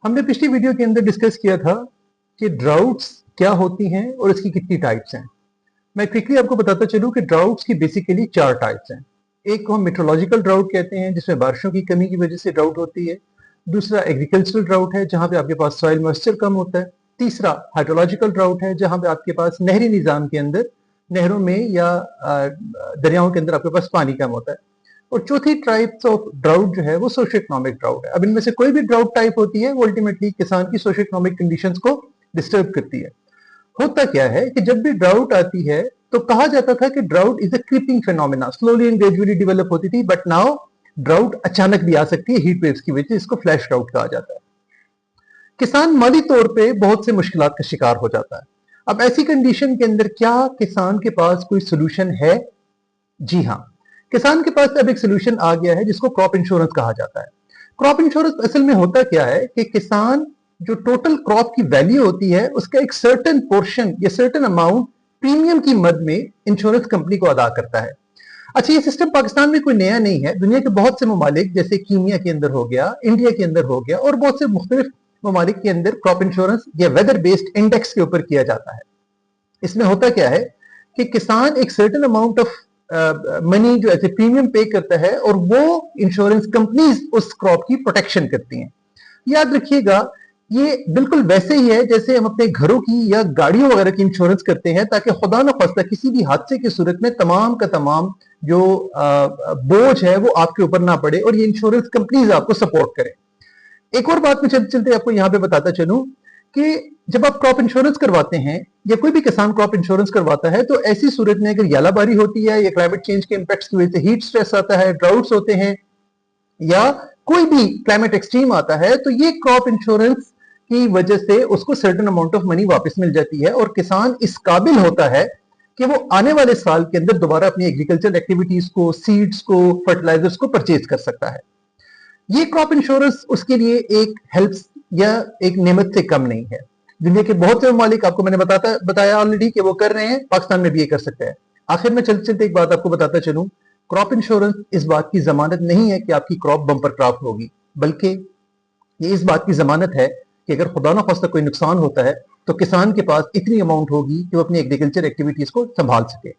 हमने पिछली वीडियो के अंदर डिस्कस किया था कि ड्राउट्स क्या होती हैं और इसकी कितनी टाइप्स हैं। मैं क्विकली आपको बताता चलूं कि ड्राउट्स की बेसिकली 4 टाइप्स हैं। एक को हम मेट्रोलॉजिकल ड्राउट कहते हैं, जिसमें बारिशों की कमी की वजह से ड्राउट होती है। दूसरा एग्रीकल्चरल ड्राउट है, जहां पे आपके पास सॉइल मॉइस्चर कम होता है। तीसरा हाइड्रोलॉजिकल ड्राउट है, जहां पे आपके पास नहरी निजाम के अंदर नहरों में या दरियाओं के अंदर आपके पास पानी कम होता है। और चौथी टाइप्स ऑफ ड्राउट जो है वो सोशो इकोनॉमिक ड्राउट है। अब इनमें से कोई भी ड्राउट टाइप होती है वो अल्टीमेटली किसान की सोशो इकोनॉमिक कंडीशंस को डिस्टर्ब करती है। होता क्या है कि जब भी ड्राउट आती है तो कहा जाता था कि drought is a creeping phenomena, slowly and gradually develop होती थी, बट नाउ ड्राउट अचानक भी आ सकती है हीट वेव्स की वजह से। इसको फ्लैश ड्राउट कहा जाता है। किसान माली तौर पे बहुत से मुश्किलात का शिकार हो जाता है। अब ऐसी कंडीशन के अंदर क्या किसान के पास कोई सोल्यूशन है? जी हाँ, किसान के पास अब एक सोल्यूशन आ गया है जिसको क्रॉप इंश्योरेंस कहा जाता है। क्रॉप इंश्योरेंस असल में होता क्या है कि किसान जो टोटल क्रॉप की वैल्यू होती है उसका एक सर्टेन पोर्शन या सर्टेन अमाउंट प्रीमियम की मद में इंश्योरेंस कंपनी को अदा करता है। अच्छा, ये सिस्टम पाकिस्तान में कोई नया नहीं है। दुनिया के बहुत से ममालिक जैसे कीनिया के अंदर हो गया, इंडिया के अंदर हो गया और बहुत से मुख्तलिफ ममालिक के अंदर क्रॉप इंश्योरेंस या वेदर बेस्ड इंडेक्स के ऊपर किया जाता है। इसमें होता क्या है कि किसान एक सर्टेन अमाउंट ऑफ मनी जो ऐसे प्रीमियम पे करता है और वो इंश्योरेंस कंपनीज उस क्रॉप की प्रोटेक्शन करती हैं। याद रखिएगा, ये बिल्कुल वैसे ही है जैसे हम अपने घरों की या गाड़ियों वगैरह की इंश्योरेंस करते हैं, ताकि खुदा न खास्ता किसी भी हादसे की सूरत में तमाम का तमाम जो बोझ है वो आपके ऊपर ना पड़े और ये इंश्योरेंस कंपनीज आपको सपोर्ट करें। एक और बात में चलते चलते आपको यहां पे बताता चलूं कि जब आप क्रॉप इंश्योरेंस करवाते हैं या कोई भी किसान क्रॉप इंश्योरेंस करवाता है तो ऐसी सूरत में अगर यालाबारी होती है या क्लाइमेट चेंज के इंपैक्ट्स की वजह से हीट स्ट्रेस आता है, ड्राउट्स होते हैं या कोई भी क्लाइमेट एक्सट्रीम आता है, तो ये क्रॉप इंश्योरेंस की वजह से उसको सर्टेन अमाउंट ऑफ मनी वापस मिल जाती है और किसान इस काबिल होता है कि वो आने वाले साल के अंदर दोबारा अपनी एग्रीकल्चर एक्टिविटीज को, सीड्स को, फर्टिलाइजर्स को परचेज कर सकता है। ये क्रॉप इंश्योरेंस उसके लिए एक हेल्प या एक नेमत से कम नहीं है। दुनिया के बहुत से ममालिक, आपको मैंने बताया ऑलरेडी कि वो कर रहे हैं, पाकिस्तान में भी ये कर सकते हैं। आखिर में चलते चलते एक बात आपको बताता चलूं, क्रॉप इंश्योरेंस इस बात की जमानत नहीं है कि आपकी क्रॉप बम्पर क्रॉप होगी, बल्कि ये इस बात की जमानत है कि अगर खुदा न खास्ता कोई नुकसान होता है तो किसान के पास इतनी अमाउंट होगी कि वो अपनी एग्रीकल्चर एक्टिविटीज को संभाल सके।